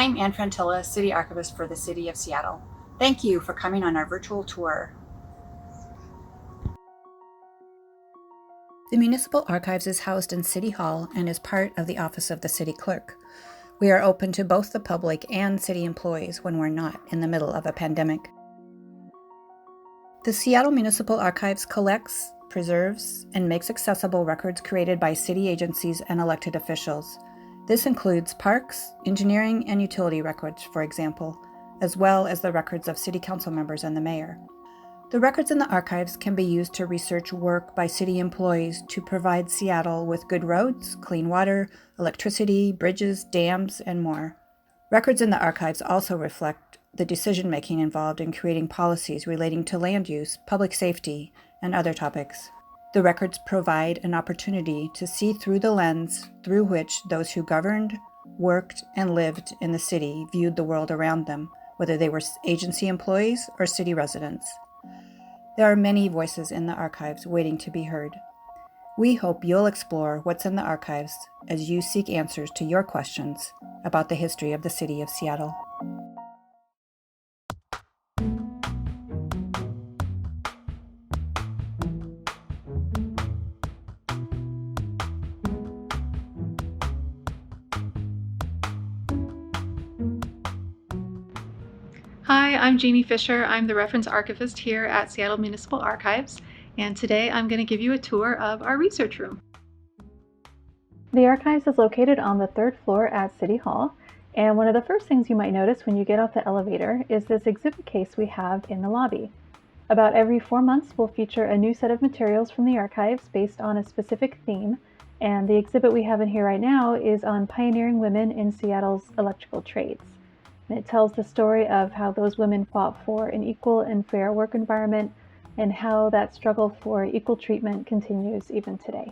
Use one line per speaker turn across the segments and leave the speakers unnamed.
I'm Frantilla, City Archivist for the City of Seattle. Thank you for coming on our virtual tour. The Municipal Archives is housed in City Hall and is part of the Office of the City Clerk. We are open to both the public and city employees when we're not in the middle of a pandemic. The Seattle Municipal Archives collects, preserves, and makes accessible records created by city agencies and elected officials. This includes parks, engineering, and utility records, for example, as well as the records of city council members and the mayor. The records in the archives can be used to research work by city employees to provide Seattle with good roads, clean water, electricity, bridges, dams, and more. Records in the archives also reflect the decision-making involved in creating policies relating to land use, public safety, and other topics. The records provide an opportunity to see through the lens through which those who governed, worked, and lived in the city viewed the world around them, whether they were agency employees or city residents. There are many voices in the archives waiting to be heard. We hope you'll explore what's in the archives as you seek answers to your questions about the history of the city of Seattle.
Hi, I'm Jeanie Fisher. I'm the reference archivist here at Seattle Municipal Archives, and today I'm going to give you a tour of our research room. The archives is located on the 3rd floor at City Hall, and one of the first things you might notice when you get off the elevator is this exhibit case we have in the lobby. About every 4 months, we'll feature a new set of materials from the archives based on a specific theme, and the exhibit we have in here right now is on pioneering women in Seattle's electrical trades. And it tells the story of how those women fought for an equal and fair work environment and how that struggle for equal treatment continues even today.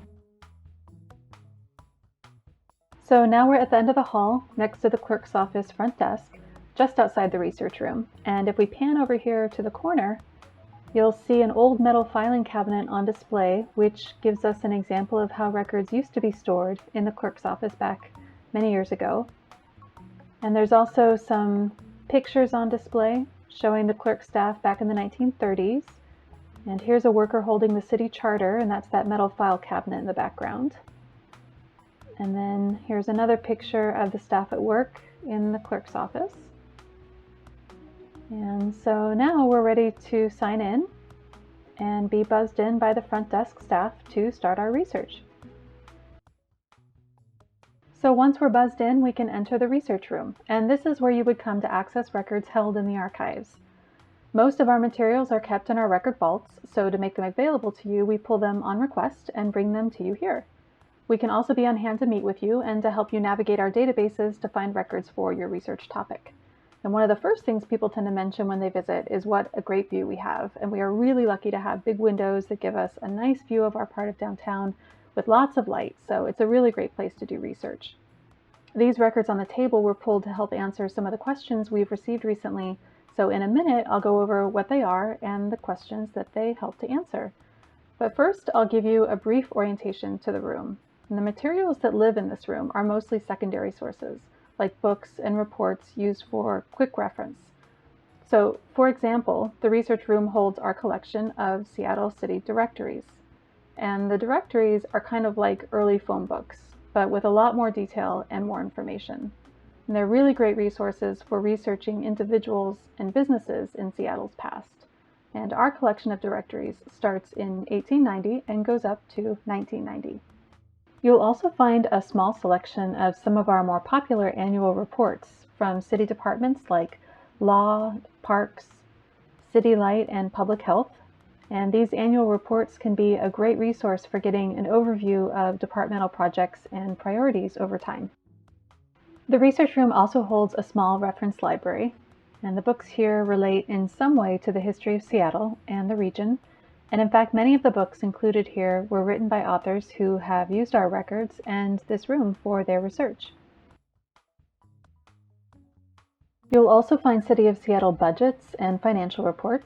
So now we're at the end of the hall, next to the clerk's office front desk, just outside the research room. And if we pan over here to the corner, you'll see an old metal filing cabinet on display, which gives us an example of how records used to be stored in the clerk's office back many years ago. And there's also some pictures on display showing the clerk staff back in the 1930s. And here's a worker holding the city charter, and that's that metal file cabinet in the background. And then here's another picture of the staff at work in the clerk's office. And so now we're ready to sign in and be buzzed in by the front desk staff to start our research. So once we're buzzed in, we can enter the research room, and this is where you would come to access records held in the archives. Most of our materials are kept in our record vaults, so to make them available to you, we pull them on request and bring them to you here. We can also be on hand to meet with you and to help you navigate our databases to find records for your research topic. And one of the first things people tend to mention when they visit is what a great view we have, and we are really lucky to have big windows that give us a nice view of our part of downtown with lots of light, so it's a really great place to do research. These records on the table were pulled to help answer some of the questions we've received recently, so in a minute I'll go over what they are and the questions that they help to answer. But first I'll give you a brief orientation to the room. And the materials that live in this room are mostly secondary sources, like books and reports used for quick reference. So, for example, the research room holds our collection of Seattle city directories. And the directories are kind of like early phone books, but with a lot more detail and more information. And they're really great resources for researching individuals and businesses in Seattle's past. And our collection of directories starts in 1890 and goes up to 1990. You'll also find a small selection of some of our more popular annual reports from city departments like Law, Parks, City Light, and Public Health. And these annual reports can be a great resource for getting an overview of departmental projects and priorities over time. The research room also holds a small reference library, and the books here relate in some way to the history of Seattle and the region. And in fact, many of the books included here were written by authors who have used our records and this room for their research. You'll also find City of Seattle budgets and financial reports,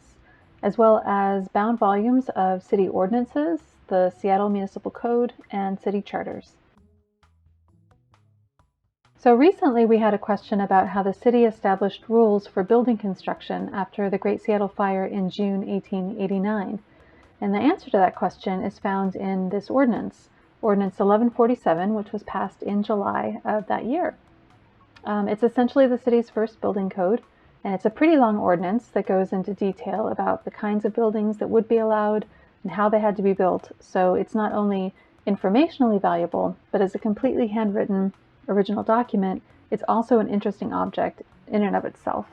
as well as bound volumes of city ordinances, the Seattle Municipal Code, and city charters. So recently we had a question about how the city established rules for building construction after the Great Seattle Fire in June 1889. And the answer to that question is found in this ordinance, Ordinance 1147, which was passed in July of that year. It's essentially the city's first building code, and it's a pretty long ordinance that goes into detail about the kinds of buildings that would be allowed and how they had to be built. So it's not only informationally valuable, but as a completely handwritten original document, it's also an interesting object in and of itself.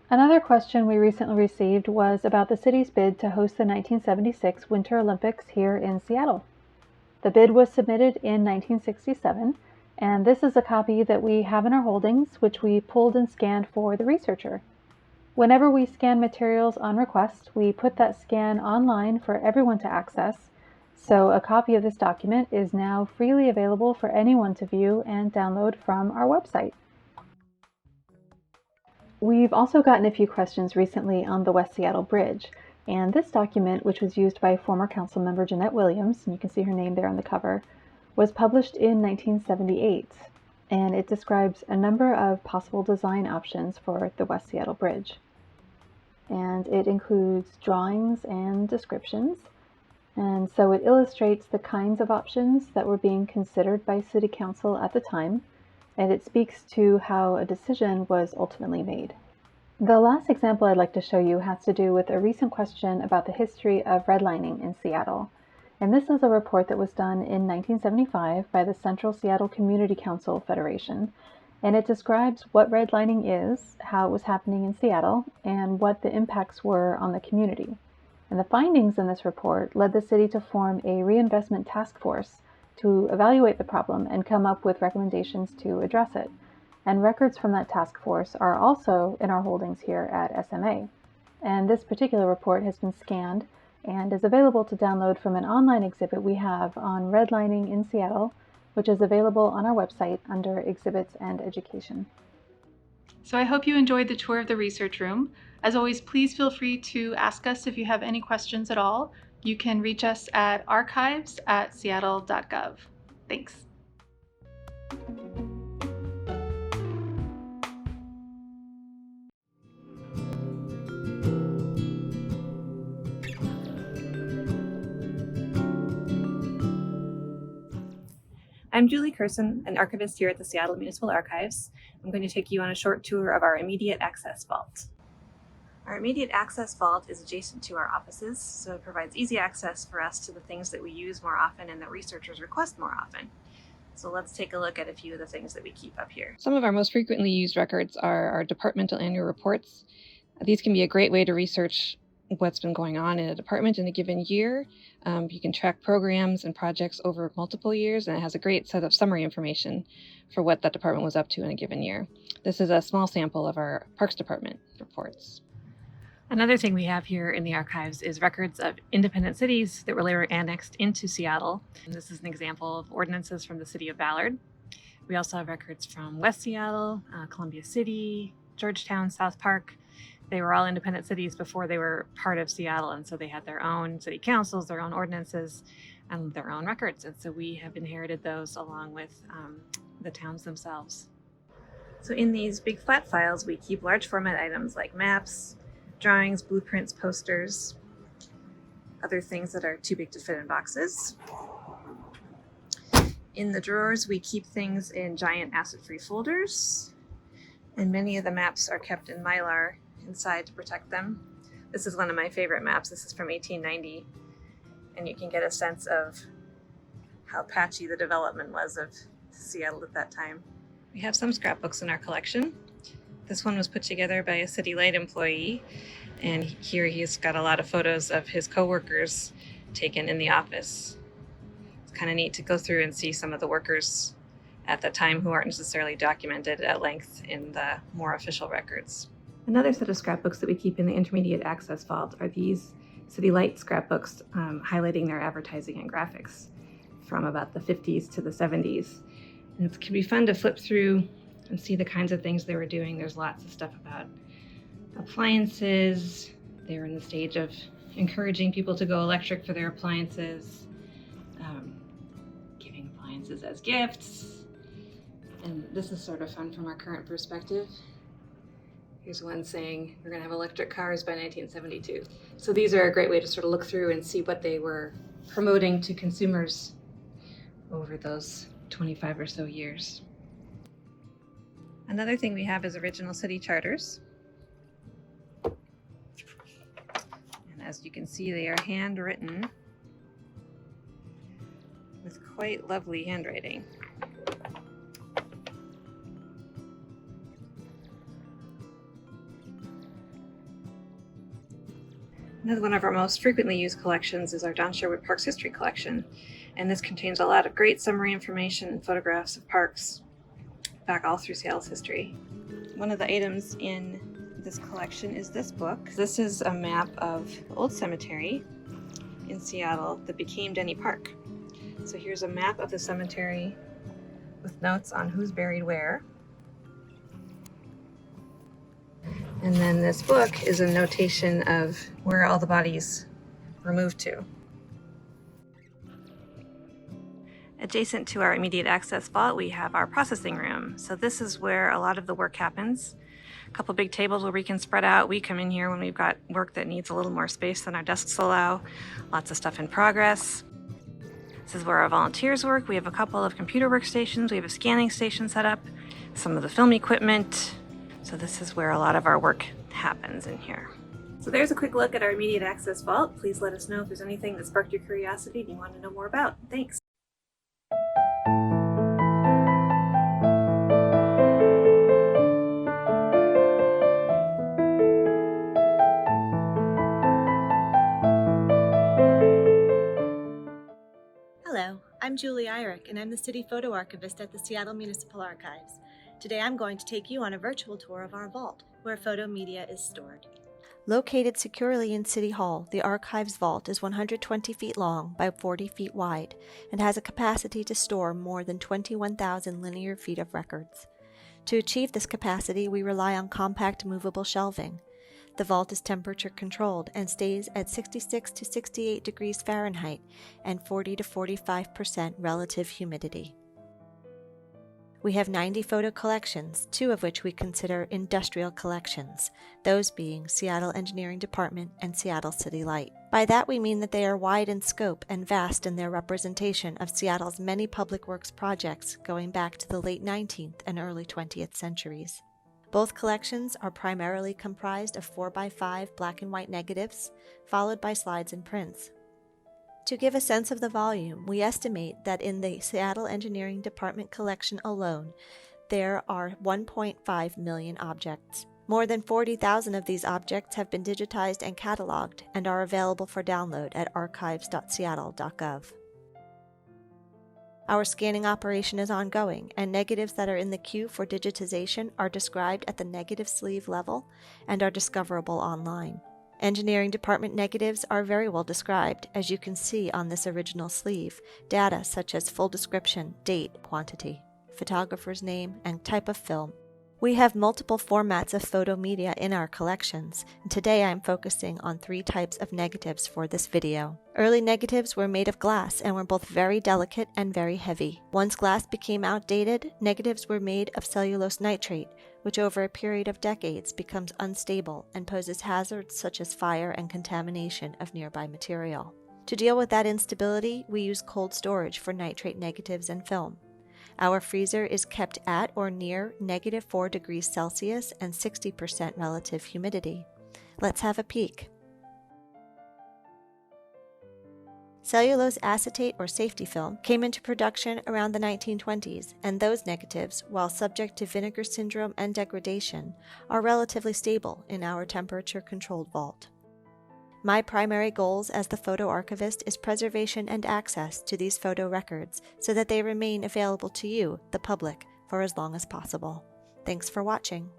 Another question we recently received was about the city's bid to host the 1976 Winter Olympics here in Seattle. The bid was submitted in 1967, and this is a copy that we have in our holdings, which we pulled and scanned for the researcher. Whenever we scan materials on request, we put that scan online for everyone to access, so a copy of this document is now freely available for anyone to view and download from our website. We've also gotten a few questions recently on the West Seattle Bridge, and this document, which was used by former council member Jeanette Williams, and you can see her name there on the cover, was published in 1978, and it describes a number of possible design options for the West Seattle Bridge. And it includes drawings and descriptions, and so it illustrates the kinds of options that were being considered by City Council at the time, and it speaks to how a decision was ultimately made. The last example I'd like to show you has to do with a recent question about the history of redlining in Seattle. And this is a report that was done in 1975 by the Central Seattle Community Council Federation, and it describes what redlining is, how it was happening in Seattle, and what the impacts were on the community. And the findings in this report led the city to form a reinvestment task force to evaluate the problem and come up with recommendations to address it. And records from that task force are also in our holdings here at SMA. And this particular report has been scanned and is available to download from an online exhibit we have on redlining in Seattle, which is available on our website under Exhibits and Education.
So I hope you enjoyed the tour of the research room. As always, please feel free to ask us if you have any questions at all. You can reach us at archives@seattle.gov. Thanks.
I'm Julie Kerssen, an archivist here at the Seattle Municipal Archives. I'm going to take you on a short tour of our immediate access vault. Our immediate access vault is adjacent to our offices, so it provides easy access for us to the things that we use more often and that researchers request more often. So let's take a look at a few of the things that we keep up here. Some of our most frequently used records are our departmental annual reports. These can be a great way to research what's been going on in a department in a given year. You can track programs and projects over multiple years, and it has a great set of summary information for what that department was up to in a given year. This is a small sample of our Parks Department reports. Another thing we have here in the archives is records of independent cities that were later annexed into Seattle. And this is an example of ordinances from the city of Ballard. We also have records from West Seattle, Columbia City, Georgetown, South Park. They were all independent cities before they were part of Seattle, and so they had their own city councils, their own ordinances, and their own records. And so we have inherited those along with the towns themselves. So in these big flat files, we keep large format items like maps, drawings, blueprints, posters, other things that are too big to fit in boxes. In the drawers, we keep things in giant acid-free folders, and many of the maps are kept in Mylar inside to protect them. This is one of my favorite maps. This is from 1890, and you can get a sense of how patchy the development was of Seattle at that time. We have some scrapbooks in our collection. This one was put together by a City Light employee, and here he's got a lot of photos of his coworkers taken in the office. It's kind of neat to go through and see some of the workers at the time who aren't necessarily documented at length in the more official records. Another set of scrapbooks that we keep in the intermediate access vault are these City Light scrapbooks highlighting their advertising and graphics from about the 50s to the 70s. And it can be fun to flip through and see the kinds of things they were doing. There's lots of stuff about appliances. They were in the stage of encouraging people to go electric for their appliances. appliances as gifts. And this is sort of fun from our current perspective. Here's one saying we're going to have electric cars by 1972. So these are a great way to sort of look through and see what they were promoting to consumers over those 25 or so years. Another thing we have is original city charters. And as you can see, they are handwritten with quite lovely handwriting. Another one of our most frequently used collections is our Don Sherwood Parks History Collection, and this contains a lot of great summary information and photographs of parks back all through Seattle's history. One of the items in this collection is this book. This is a map of the old cemetery in Seattle that became Denny Park. So here's a map of the cemetery with notes on who's buried where. And then this book is a notation of where all the bodies were moved to. Adjacent to our immediate access vault, we have our processing room. So this is where a lot of the work happens. A couple big tables where we can spread out. We come in here when we've got work that needs a little more space than our desks allow. Lots of stuff in progress. This is where our volunteers work. We have a couple of computer workstations. We have a scanning station set up, some of the film equipment. So this is where a lot of our work happens in here. So there's a quick look at our immediate access vault. Please let us know if there's anything that sparked your curiosity and you want to know more about. Thanks.
Hello, I'm Julie Irick, and I'm the City Photo Archivist at the Seattle Municipal Archives. Today I'm going to take you on a virtual tour of our vault, where photo media is stored. Located securely in City Hall, the Archives vault is 120 feet long by 40 feet wide and has a capacity to store more than 21,000 linear feet of records. To achieve this capacity, we rely on compact movable shelving. The vault is temperature controlled and stays at 66 to 68 degrees Fahrenheit and 40 to 45% relative humidity. We have 90 photo collections, 2 of which we consider industrial collections, those being Seattle Engineering Department and Seattle City Light. By that we mean that they are wide in scope and vast in their representation of Seattle's many public works projects going back to the late 19th and early 20th centuries. Both collections are primarily comprised of 4x5 black and white negatives, followed by slides and prints. To give a sense of the volume, we estimate that in the Seattle Engineering Department collection alone, there are 1.5 million objects. More than 40,000 of these objects have been digitized and cataloged and are available for download at archives.seattle.gov. Our scanning operation is ongoing, and negatives that are in the queue for digitization are described at the negative sleeve level and are discoverable online. Engineering Department negatives are very well described, as you can see on this original sleeve, data such as full description, date, quantity, photographer's name, and type of film. We have multiple formats of photo media in our collections, and today I'm focusing on 3 types of negatives for this video. Early negatives were made of glass and were both very delicate and very heavy. Once glass became outdated, negatives were made of cellulose nitrate, which over a period of decades becomes unstable and poses hazards such as fire and contamination of nearby material. To deal with that instability, we use cold storage for nitrate negatives and film. Our freezer is kept at or near -4 degrees Celsius and 60% relative humidity. Let's have a peek. Cellulose acetate or safety film came into production around the 1920s, and those negatives, while subject to vinegar syndrome and degradation, are relatively stable in our temperature-controlled vault. My primary goals as the photo archivist is preservation and access to these photo records so that they remain available to you, the public, for as long as possible. Thanks for watching.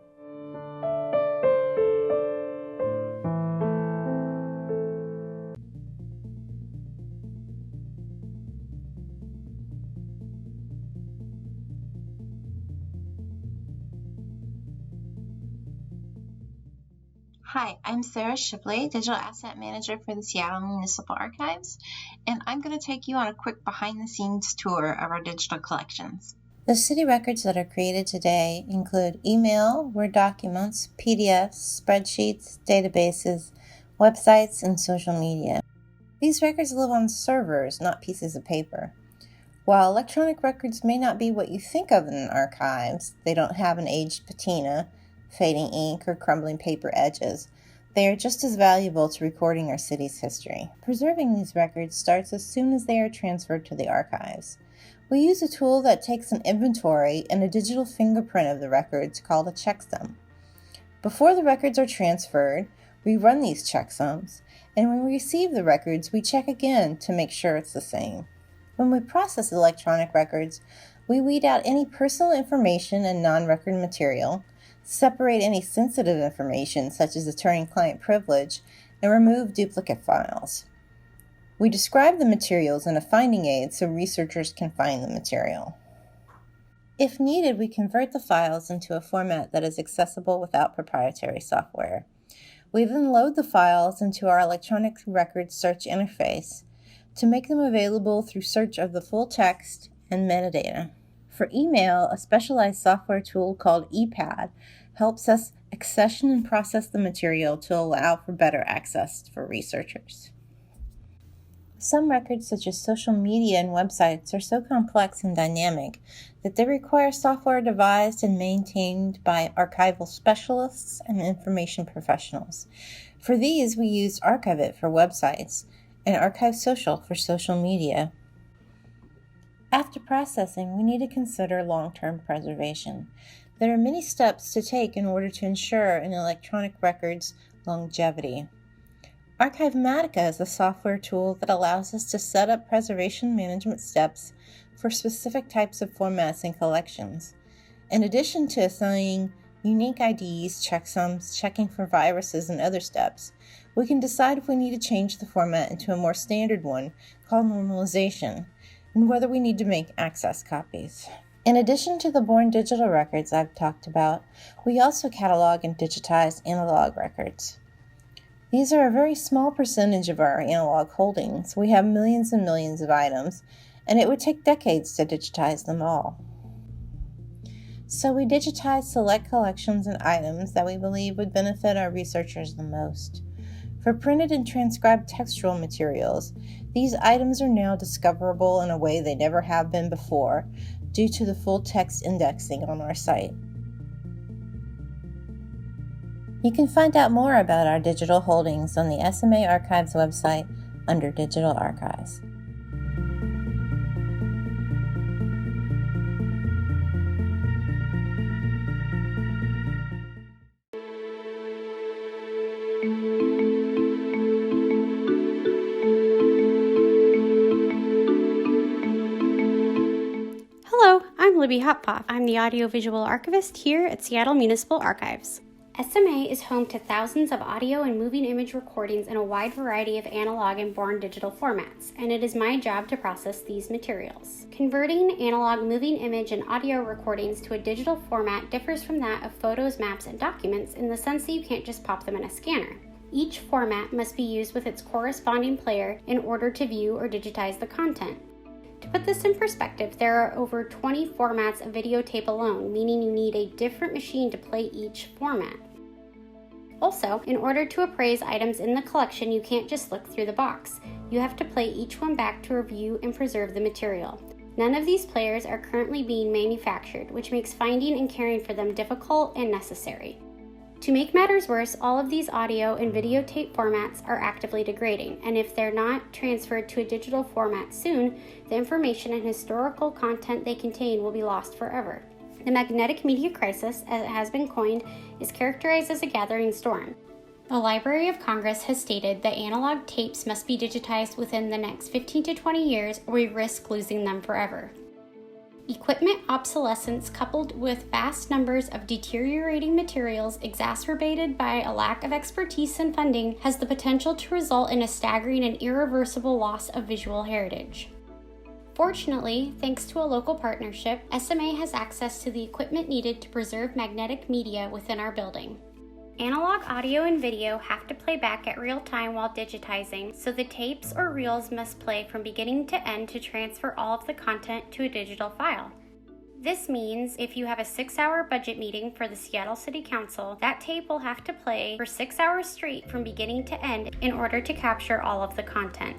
Hi, I'm Sarah Shipley, Digital Asset Manager for the Seattle Municipal Archives, and I'm going to take you on a quick behind-the-scenes tour of our digital collections. The city records that are created today include email, Word documents, PDFs, spreadsheets, databases, websites, and social media. These records live on servers, not pieces of paper. While electronic records may not be what you think of in archives, they don't have an aged patina, fading ink, or crumbling paper edges. They are just as valuable to recording our city's history. Preserving these records starts as soon as they are transferred to the archives. We use a tool that takes an inventory and a digital fingerprint of the records called a checksum. Before the records are transferred, we run these checksums, and when we receive the records, we check again to make sure it's the same. When we process electronic records, we weed out any personal information and non-record material, separate any sensitive information such as attorney-client privilege, and remove duplicate files. We describe the materials in a finding aid so researchers can find the material. If needed, we convert the files into a format that is accessible without proprietary software. We then load the files into our electronic records search interface to make them available through search of the full text and metadata. For email, a specialized software tool called ePad helps us accession and process the material to allow for better access for researchers. Some records, such as social media and websites, are so complex and dynamic that they require software devised and maintained by archival specialists and information professionals. For these, we use Archivist for websites and Archivisual for social media. After processing, we need to consider long-term preservation. There are many steps to take in order to ensure an electronic record's longevity. Archivematica is a software tool that allows us to set up preservation management steps for specific types of formats and collections. In addition to assigning unique IDs, checksums, checking for viruses, and other steps, we can decide if we need to change the format into a more standard one called normalization, and whether we need to make access copies. In addition to the born digital records I've talked about, we also catalog and digitize analog records. These are a very small percentage of our analog holdings. We have millions and millions of items, and it would take decades to digitize them all. So we digitize select collections and items that we believe would benefit our researchers the most. For printed and transcribed textual materials, these items are now discoverable in a way they never have been before due to the full text indexing on our site. You can find out more about our digital holdings on the SMA Archives website under Digital Archives.
Hello, I'm Libby Hopfauf. I'm the Audiovisual Archivist here at Seattle Municipal Archives. SMA is home to thousands of audio and moving image recordings in a wide variety of analog and born digital formats, and it is my job to process these materials. Converting analog moving image and audio recordings to a digital format differs from that of photos, maps, and documents in the sense that you can't just pop them in a scanner. Each format must be used with its corresponding player in order to view or digitize the content. To put this in perspective, there are over 20 formats of videotape alone, meaning you need a different machine to play each format. Also, in order to appraise items in the collection, you can't just look through the box. You have to play each one back to review and preserve the material. None of these players are currently being manufactured, which makes finding and caring for them difficult and necessary. To make matters worse, all of these audio and videotape formats are actively degrading, and if they're not transferred to a digital format soon, the information and historical content they contain will be lost forever. The magnetic media crisis, as it has been coined, is characterized as a gathering storm. The Library of Congress has stated that analog tapes must be digitized within the next 15 to 20 years, or we risk losing them forever. Equipment obsolescence coupled with vast numbers of deteriorating materials exacerbated by a lack of expertise and funding has the potential to result in a staggering and irreversible loss of visual heritage. Fortunately, thanks to a local partnership, SMA has access to the equipment needed to preserve magnetic media within our building. Analog audio and video have to play back at real time while digitizing, so the tapes or reels must play from beginning to end to transfer all of the content to a digital file. This means if you have a 6-hour budget meeting for the Seattle City Council, that tape will have to play for 6 hours straight from beginning to end in order to capture all of the content.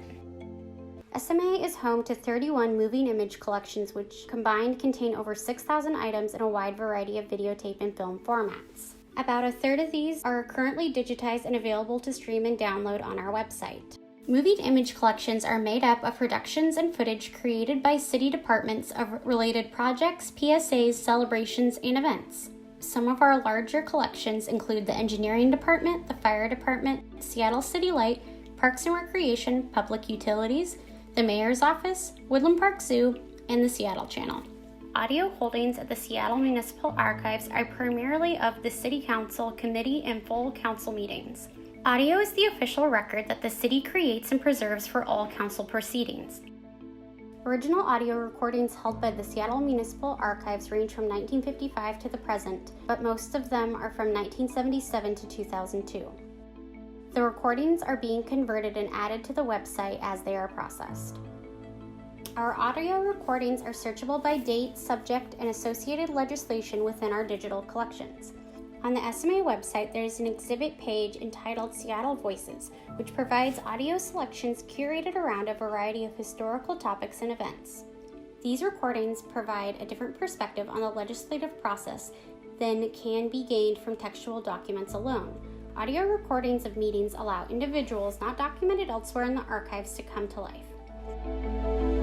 SMA is home to 31 moving image collections, which combined contain over 6,000 items in a wide variety of videotape and film formats. About a third of these are currently digitized and available to stream and download on our website. Moving image collections are made up of productions and footage created by city departments of related projects, PSAs, celebrations, and events. Some of our larger collections include the Engineering Department, the Fire Department, Seattle City Light, Parks and Recreation, Public Utilities, the Mayor's Office, Woodland Park Zoo, and the Seattle Channel. Audio holdings at the Seattle Municipal Archives are primarily of the City Council committee and full council meetings. Audio is the official record that the city creates and preserves for all council proceedings. Original audio recordings held by the Seattle Municipal Archives range from 1955 to the present, but most of them are from 1977 to 2002. The recordings are being converted and added to the website as they are processed. Our audio recordings are searchable by date, subject, and associated legislation within our digital collections. On the SMA website, there is an exhibit page entitled Seattle Voices, which provides audio selections curated around a variety of historical topics and events. These recordings provide a different perspective on the legislative process than can be gained from textual documents alone. Audio recordings of meetings allow individuals not documented elsewhere in the archives to come to life.